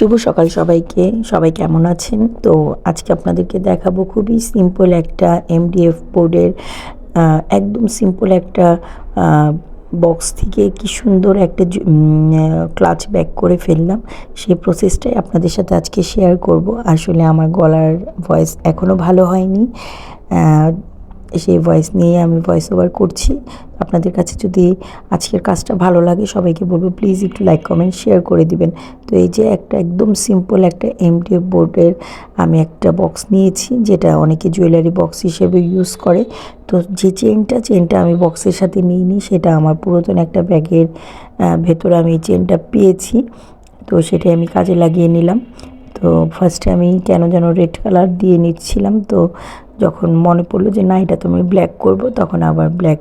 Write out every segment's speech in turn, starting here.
শুভ সকাল সবাইকে। সবাই কেমন আছেন? তো আজকে আপনাদেরকে দেখাবো খুবই সিম্পল একটা এমডিএফ বোর্ডের একদম সিম্পল একটা আ বক্স থেকে কি সুন্দর একটা ক্লাচ ব্যাগ করে ফেললাম। সেই প্রসেসটাই আপনাদের সাথে আজকে শেয়ার করব। আসলে আমার গলার ভয়েস এখনও ভালো হয়নি। আ সেই ভয়েস নিয়ে আমি ভয়েস ওভার করছি। আপনাদের কাছে যদি আজকের কাজটা ভালো লাগে সবাইকে বলব প্লিজ একটু লাইক, কমেন্ট, শেয়ার করে দিবেন। তো এই যে একটা একদম সিম্পল একটা এমডিএফ বোর্ডের আমি একটা বক্স নিয়েছি, যেটা অনেকে জুয়েলারি বক্স হিসেবে ইউজ করে। তো যে চেনটা আমি বক্সের সাথে নিইনি, সেটা আমার পুরাতন একটা ব্যাগের ভেতরে আমি এই চেনটা পেয়েছি। তো সেটাই আমি কাজে লাগিয়ে নিলাম। তো ফার্স্টে আমি কেন যেন রেড কালার দিয়ে নিচ্ছিলাম, তো যখন মনে পড়লো যে না এটা তো আমি ব্ল্যাক করব, তখন আবার ব্ল্যাক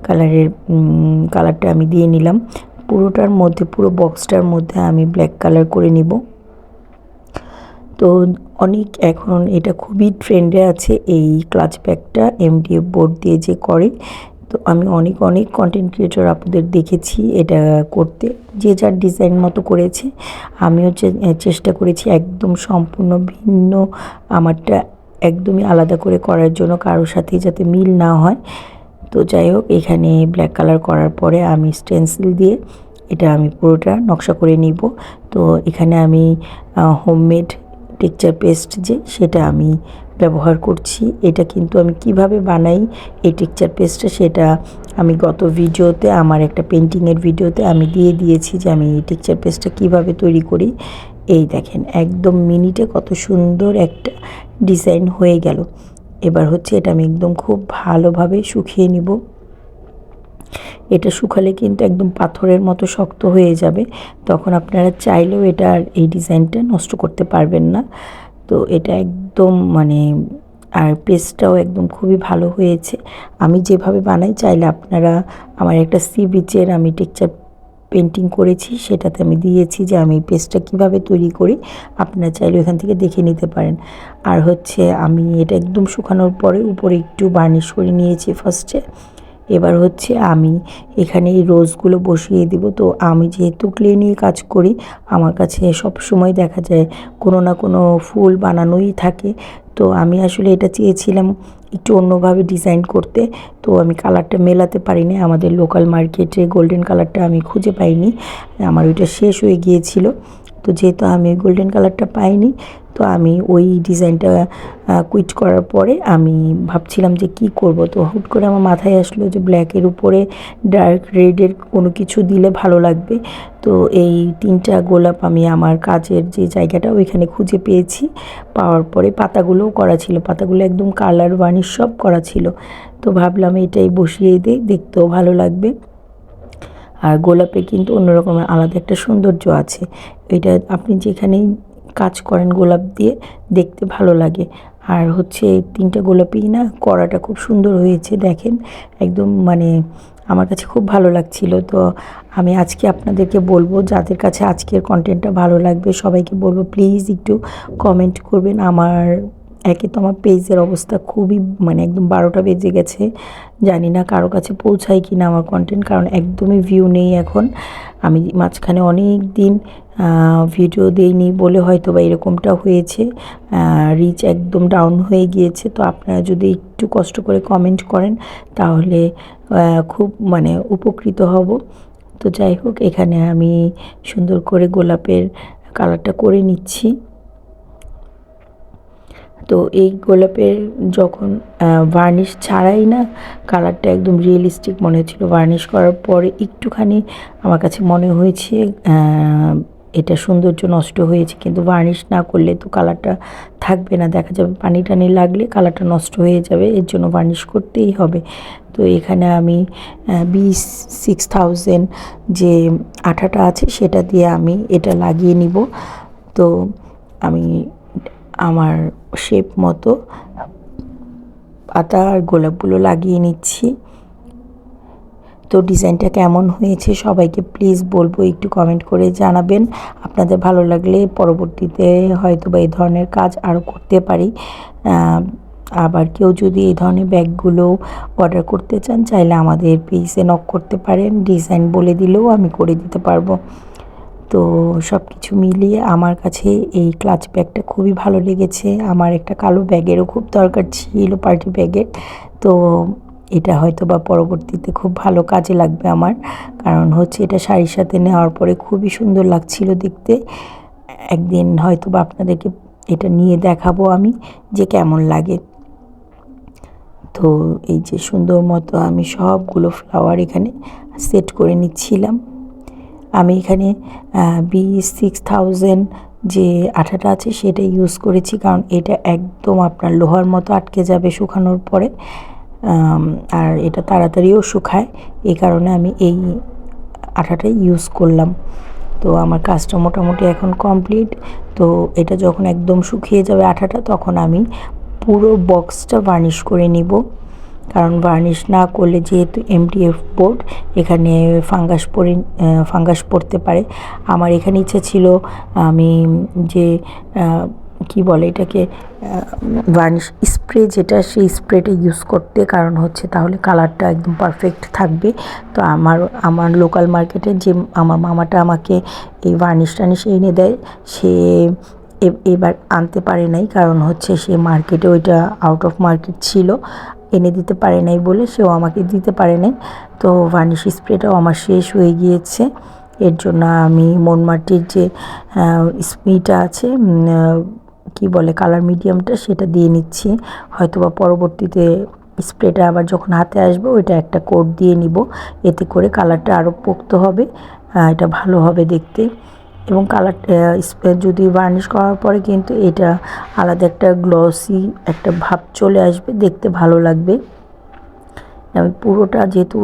কালারের কালারটা আমি দিয়ে নিলাম। পুরোটার মধ্যে, পুরো বক্সটার মধ্যে আমি ব্ল্যাক কালার করে নিব। তো অনেক এখন এটা খুবই ট্রেন্ডে আছে এই ক্লাচ ব্যাগটা এমডিএফ বোর্ড দিয়ে যে করে। তো আমি অনেক কন্টেন্ট ক্রিয়েটর আপনাদের দেখেছি এটা করতে, যে যার ডিজাইন মতো করেছে। আমিও চেষ্টা করেছি একদম সম্পূর্ণ ভিন্ন, আমারটা একদমই আলাদা করে করার জন্য, কারোর সাথেই যাতে মিল না হয়। তো যাই হোক, এখানে ব্ল্যাক কালার করার পরে আমি স্টেনসিল দিয়ে এটা আমি পুরোটা নকশা করে নিব। তো এখানে আমি হোমমেড টেক্সচার পেস্ট সেটা আমি ব্যবহার করছি। এটা কিন্তু আমি কিভাবে বানাই এই টেক্সচার পেস্টটা, সেটা আমি গত ভিডিওতে, আমার একটা পেন্টিংয়ের ভিডিওতে আমি দিয়ে দিয়েছি যে আমি এই টেক্সচার পেস্টটা কীভাবে তৈরি করি। এই দেখেন একদম মিনিটে কত সুন্দর একটা ডিজাইন হয়ে গেল। এবার হচ্ছে এটা আমি একদম খুব ভালোভাবে শুকিয়ে নিব। এটা শুকালে কিন্তু একদম পাথরের মতো শক্ত হয়ে যাবে, তখন আপনারা চাইলেও এটা এই ডিজাইনটা নষ্ট করতে পারবেন না। তো এটা একদম আর পেস্টটাও একদম খুবই ভালো হয়েছে। আমি যেভাবে বানাই, চাইলে আপনারা, আমার একটা সি বিচের আমি টেক্সচার পেন্টিং করেছি, সেটাতে আমি দিয়েছি যে আমি পেস্টটা কিভাবে তৈরি করি, আপনারা চাইলে ওখান থেকে দেখে নিতে পারেন। আর হচ্ছে আমি এটা একদম শুকানোর পরে উপরে একটু বার্নিশ করে নিয়েছি ফার্স্টে। এবার হচ্ছে আমি এখানে এই রোজগুলো বসিয়ে দিব। তো আমি যেহেতু ক্লে নিয়ে কাজ করি, আমার কাছে সব সময় দেখা যায় কোনো না কোনো ফুল বানানোই থাকে। তো আমি আসলে এটা চেয়েছিলাম একটু অন্যভাবে ডিজাইন করতে। তো আমি কালারটা মেলাতে পারিনি, আমাদের লোকাল মার্কেটে গোল্ডেন কালারটা আমি খুঁজে পাইনি, আমার ওইটা শেষ হয়ে গিয়েছিল। তো যেহেতু আমি গোল্ডেন কালারটা পাইনি, তো আমি ওই ডিজাইনটা কুইট করার পরে আমি ভাবছিলাম যে কি করব। তো হুট করে আমার মাথায় আসলো যে ব্ল্যাকের উপরে ডার্ক রেডের কোনো কিছু দিলে ভালো লাগবে। তো এই 3টা গোলাপ আমি আমার কাজের যে জায়গাটা ওইখানে খুঁজে পেয়েছি। পাওয়ার পরে পাতাগুলোও করা ছিল, পাতাগুলো একদম কালার বার্নিশ সব করা ছিল। তো ভাবলাম এটাই বসিয়ে দিই, দেখতেও ভালো লাগবে। আর গোলাপের কিন্তু অন্যরকমের আলাদা একটা সৌন্দর্য আছে। এটা আপনি যেখানেই কাজ করেন গোলাপ দিয়ে, দেখতে ভালো লাগে। আর হচ্ছে 3টা গোলাপই না করাটা খুব সুন্দর হয়েছে, দেখেন একদম আমার কাছে খুব ভালো লাগছিল। তো আমি আজকে আপনাদেরকে বলবো, যাদের কাছে আজকের কন্টেন্টটা ভালো লাগবে সবাইকে বলবো প্লিজ একটু কমেন্ট করবেন। একে তো আমার পেজের অবস্থা খুবই একদম 12টা বেজে গেছে, জানি না কারো কাছে পৌঁছায় কি না আমার কন্টেন্ট, কারণ একদমই ভিউ নেই এখন। আমি মাঝখানে অনেক দিন ভিডিও দেইনি বলে হয়তো বা এরকমটা হয়েছে, রিচ একদম ডাউন হয়ে গিয়েছে। তো আপনারা যদি একটু কষ্ট করে কমেন্ট করেন তাহলে খুব উপকৃত হব। তো যাই হোক, এখানে আমি সুন্দর করে গোলাপের কালারটা করে নিচ্ছি। তো এই গোলাপের যখন ভার্নিশ ছাড়াই না কালারটা একদম রিয়েলিস্টিক মনে হচ্ছিলো, ভার্নিশ করার পরে একটুখানি আমার কাছে মনে হয়েছে এটা সৌন্দর্য নষ্ট হয়েছে, কিন্তু ভার্নিশ না করলে তো কালারটা থাকবে না, দেখা যাবে পানি টানি লাগলে কালারটা নষ্ট হয়ে যাবে, এর জন্য ভার্নিশ করতেই হবে। তো এখানে আমি B6000 যে আঠাটা আছে সেটা দিয়ে আমি এটা লাগিয়ে নিব। তো আমি আমার শেপ মতো পাতা আর গোলাপগুলো লাগিয়ে নিচ্ছি। তো ডিজাইনটা কেমন হয়েছে সবাইকে প্লিজ বলবো একটু কমেন্ট করে জানাবেন। আপনাদের ভালো লাগলে পরবর্তীতে হয়তো বা এই ধরনের কাজ আরও করতে পারি। আবার কেউ যদি এই ধরনের ব্যাগগুলো অর্ডার করতে চান, চাইলে আমাদের পেজে নক করতে পারেন, ডিজাইন বলে দিলেও আমি করে দিতে পারবো। তো সব কিছু মিলিয়ে আমার কাছে এই ক্লাচ ব্যাগটা খুবই ভালো লেগেছে। আমার একটা কালো ব্যাগেরও খুব দরকার ছিল, পার্টি ব্যাগের। তো এটা হয়তো বা পরবর্তীতে খুব ভালো কাজে লাগবে আমার, কারণ হচ্ছে এটা শাড়ির সাথে নেওয়ার পরে খুবই সুন্দর লাগছিল দেখতে। একদিন হয়তো বা আপনাদেরকে এটা নিয়ে দেখাবো আমি যে কেমন লাগে। তো এই যে সুন্দর মতো আমি সবগুলো ফ্লাওয়ার এখানে সেট করে নিচ্ছিলাম। আমি এখানে B6000 যে আঠাটা আছে সেটা ইউজ করেছি, কারণ এটা একদম আপনার লোহার মতো আটকে যাবে শুকানোর পরে, আর এটা তাড়াতাড়িও শুকায়। এই কারণে আমি এই আঠাটাই ইউজ করলাম। তো আমার কাজটা মোটামুটি এখন কমপ্লিট। তো এটা যখন একদম শুকিয়ে যাবে আঠাটা, তখন আমি পুরো বক্সটা ভার্নিশ করে নিব, কারণ ভার্নিশ না করলে যেহেতু MDF বোর্ড, এখানে ফাঙ্গাস পড়তে পারে। আমার এখানে ইচ্ছা ছিল আমি যে কি বলে এটাকে, ভার্নিশ স্প্রে যেটা, সেই স্প্রেটা ইউজ করতে, কারণ হচ্ছে তাহলে কালারটা একদম পারফেক্ট থাকবে। তো আমার লোকাল মার্কেটে যে আমার মামাটা আমাকে এই ভার্নিশ টার্নিশ এনে দেয়, সে এবার আনতে পারে নাই, কারণ হচ্ছে সে মার্কেটে ওইটা আউট অফ মার্কেট ছিল, এনে দিতে পারে নাই বলে সেও আমাকে দিতে পারে নাই। তো ভার্নিশ স্প্রেটাও আমার শেষ হয়ে গিয়েছে। এর জন্য আমি মনমাটির যে স্প্রেটা আছে, কি বলে কালার মিডিয়ামটা, সেটা দিয়ে নিচ্ছি। হয়তোবা পরবর্তীতে স্প্রেটা আবার যখন হাতে আসবে ওইটা একটা কোট দিয়ে নিব, এতে করে কালারটা আরও পোক্ত হবে, এটা ভালো হবে দেখতে। এবং কালারটা যদি ভার্নিশ করার পরে কিন্তু এটা আলাদা একটা গ্লসি একটা ভাব চলে আসবে, দেখতে ভালো লাগবে। আমি পুরোটা যেহেতু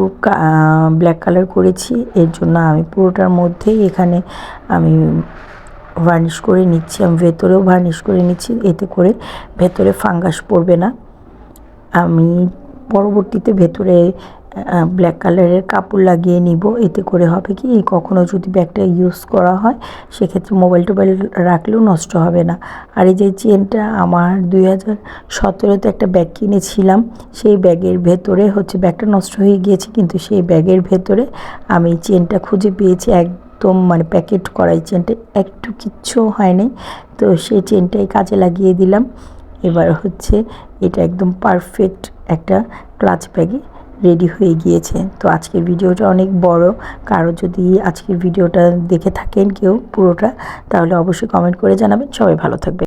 ব্ল্যাক কালার করেছি, এর জন্য আমি পুরোটার মধ্যেই এখানে আমি ভার্নিশ করে নিচ্ছি। আমি ভেতরেও ভার্নিশ করে নিচ্ছি, এতে করে ভেতরে ফাঙ্গাস পড়বে না। আমি পরবর্তীতে ভেতরে ব্ল্যাক কালারের কাপড় লাগিয়ে নিব, এতে করে হবে কি, কখনো যদি ব্যাগটা ইউজ করা হয় সেক্ষেত্রে মোবাইল টোবাইল রাখলেও নষ্ট হবে না। আর এই যে চেনটা, আমার 2017-তে একটা ব্যাগ কিনেছিলাম, সেই ব্যাগের ভেতরে হচ্ছে, ব্যাগটা নষ্ট হয়ে গিয়েছে কিন্তু সেই ব্যাগের ভেতরে আমি চেনটা খুঁজে পেয়েছি, একদম মানে প্যাকেট করা এই চেনটা, একটু কিচ্ছু হয়নি। তো সেই চেনটাই কাজে লাগিয়ে দিলাম। এবার হচ্ছে এটা একদম পারফেক্ট একটা ক্লাচ ব্যাগে রেডি হয়ে গিয়েছে। তো আজকের ভিডিওটা অনেক বড়, কারো যদি আজকের ভিডিওটা দেখে থাকেন কেউ পুরোটা, তাহলে অবশ্যই কমেন্ট করে জানাবেন। সবাই ভালো থাকবেন।